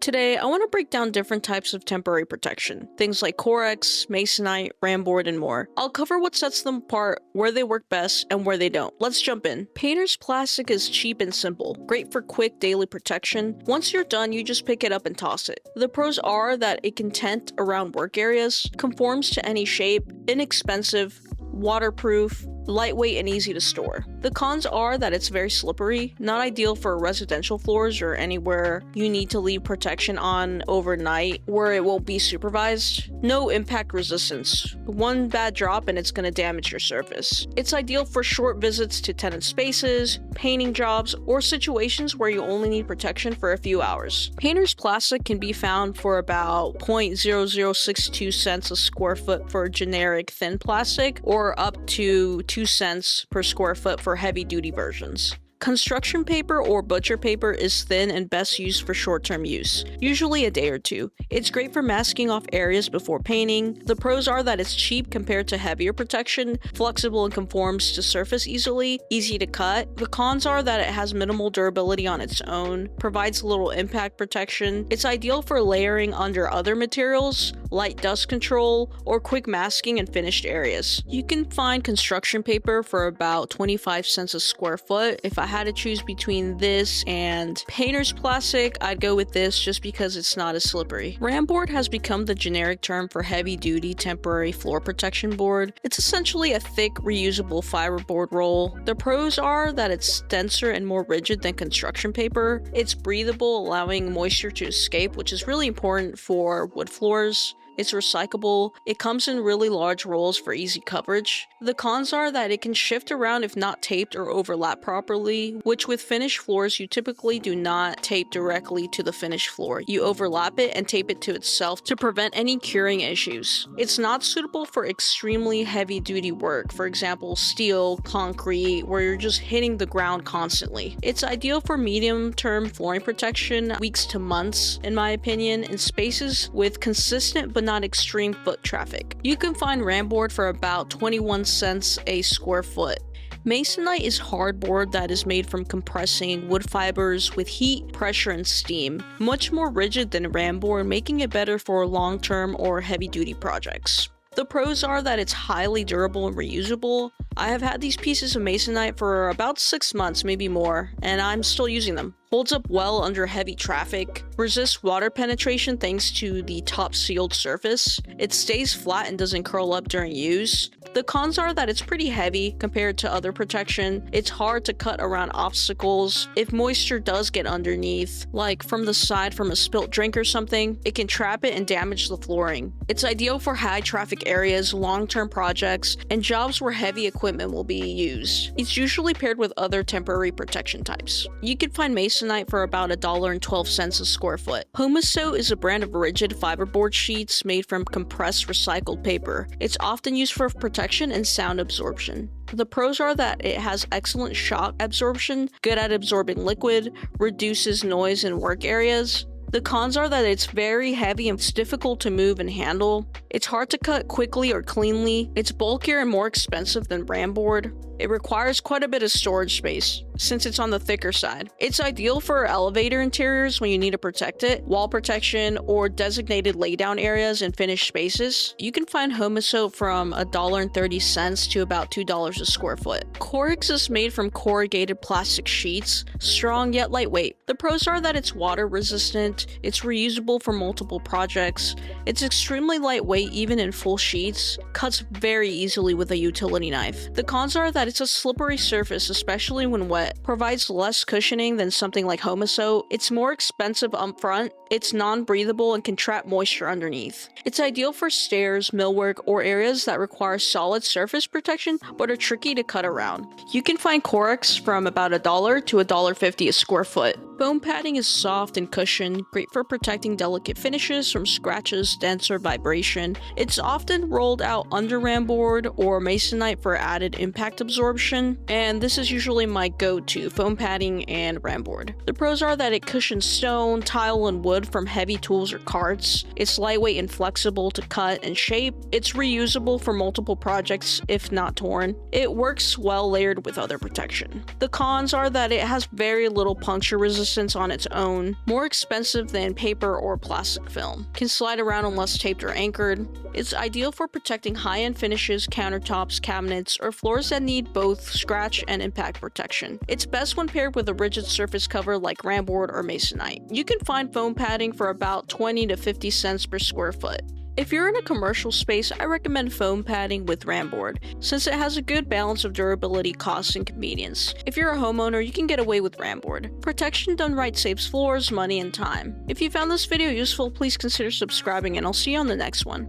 Today, I want to break down different types of temporary protection, things like COREX, MASONITE, ramboard, and more. I'll cover what sets them apart, where they work best, and where they don't. Let's jump in. Painter's plastic is cheap and simple, great for quick daily protection. Once you're done, you just pick it up and toss it. The pros are that it can tent around work areas, conforms to any shape, inexpensive, waterproof, lightweight, and easy to store. The cons are that it's very slippery, not ideal for residential floors or anywhere you need to leave protection on overnight where it won't be supervised. No impact resistance. One bad drop and it's going to damage your surface. It's ideal for short visits to tenant spaces, painting jobs, or situations where you only need protection for a few hours. Painter's plastic can be found for about 0.0062 cents a square foot for generic thin plastic, or up to 2 cents per square foot for heavy-duty versions. Construction paper or butcher paper is thin and best used for short-term use, usually a day or two. It's great for masking off areas before painting. The pros are that it's cheap compared to heavier protection, flexible and conforms to surface easily, easy to cut. The cons are that it has minimal durability on its own, provides little impact protection. It's ideal for layering under other materials, light dust control, or quick masking in finished areas. You can find construction paper for about 25 cents a square foot. If I had to choose between this and painter's plastic, I'd go with this just because it's not as slippery. Ramboard has become the generic term for heavy-duty temporary floor protection board. It's essentially a thick, reusable fiberboard roll. The pros are that it's denser and more rigid than construction paper. It's breathable, allowing moisture to escape, which is really important for wood floors. It's recyclable. It comes in really large rolls for easy coverage. The cons are that it can shift around if not taped or overlap properly, which with finished floors you typically do not tape directly to the finished floor. You overlap it and tape it to itself to prevent any curing issues. It's not suitable for extremely heavy-duty work, for example steel, concrete, where you're just hitting the ground constantly. It's ideal for medium-term flooring protection, weeks to months in my opinion, in spaces with consistent but not extreme foot traffic. You can find ramboard for about 21 cents a square foot. Masonite is hardboard that is made from compressing wood fibers with heat, pressure, and steam. Much more rigid than ramboard, making it better for long-term or heavy-duty projects. The pros are that it's highly durable and reusable. I have had these pieces of masonite for about 6 months, maybe more, and I'm still using them. Holds up well under heavy traffic, resists water penetration thanks to the top sealed surface. It stays flat and doesn't curl up during use. The cons are that it's pretty heavy compared to other protection. It's hard to cut around obstacles. If moisture does get underneath, like from the side from a spilt drink or something, it can trap it and damage the flooring. It's ideal for high traffic areas, long-term projects, and jobs where heavy equipment will be used. It's usually paired with other temporary protection types. You can find masonite for about $1.12 a square foot. HOMASOTE is a brand of rigid fiberboard sheets made from compressed recycled paper. It's often used for protection and sound absorption. The pros are that it has excellent shock absorption, good at absorbing liquid, reduces noise in work areas. The cons are that it's very heavy and it's difficult to move and handle. It's hard to cut quickly or cleanly. It's bulkier and more expensive than ramboard. It requires quite a bit of storage space, since it's on the thicker side. It's ideal for elevator interiors when you need to protect it, wall protection, or designated laydown areas in finished spaces. You can find HOMASOTE from $1.30 to about $2 a square foot. COREX is made from corrugated plastic sheets, strong yet lightweight. The pros are that it's water resistant, it's reusable for multiple projects, it's extremely lightweight even in full sheets, cuts very easily with a utility knife. The cons are that it's a slippery surface, especially when wet, provides less cushioning than something like HOMASOTE. It's more expensive upfront, it's non-breathable and can trap moisture underneath. It's ideal for stairs, millwork, or areas that require solid surface protection but are tricky to cut around. You can find COREX from about $1 to $1.50 a square foot. Foam padding is soft and cushioned, great for protecting delicate finishes from scratches, dents, or vibration. It's often rolled out under ramboard or masonite for added impact absorption, and this is usually my go-to, foam padding and ramboard. The pros are that it cushions stone, tile, and wood from heavy tools or carts. It's lightweight and flexible to cut and shape. It's reusable for multiple projects if not torn. It works well layered with other protection. The cons are that it has very little puncture resistance resistance on its own, more expensive than paper or plastic film, can slide around unless taped or anchored. It's ideal for protecting high-end finishes, countertops, cabinets, or floors that need both scratch and impact protection. It's best when paired with a rigid surface cover like ramboard or masonite. You can find foam padding for about 20 to 50 cents per square foot. If you're in a commercial space, I recommend foam padding with ramboard, since it has a good balance of durability, cost, and convenience. If you're a homeowner, you can get away with ramboard. Protection done right saves floors, money, and time. If you found this video useful, please consider subscribing, and I'll see you on the next one.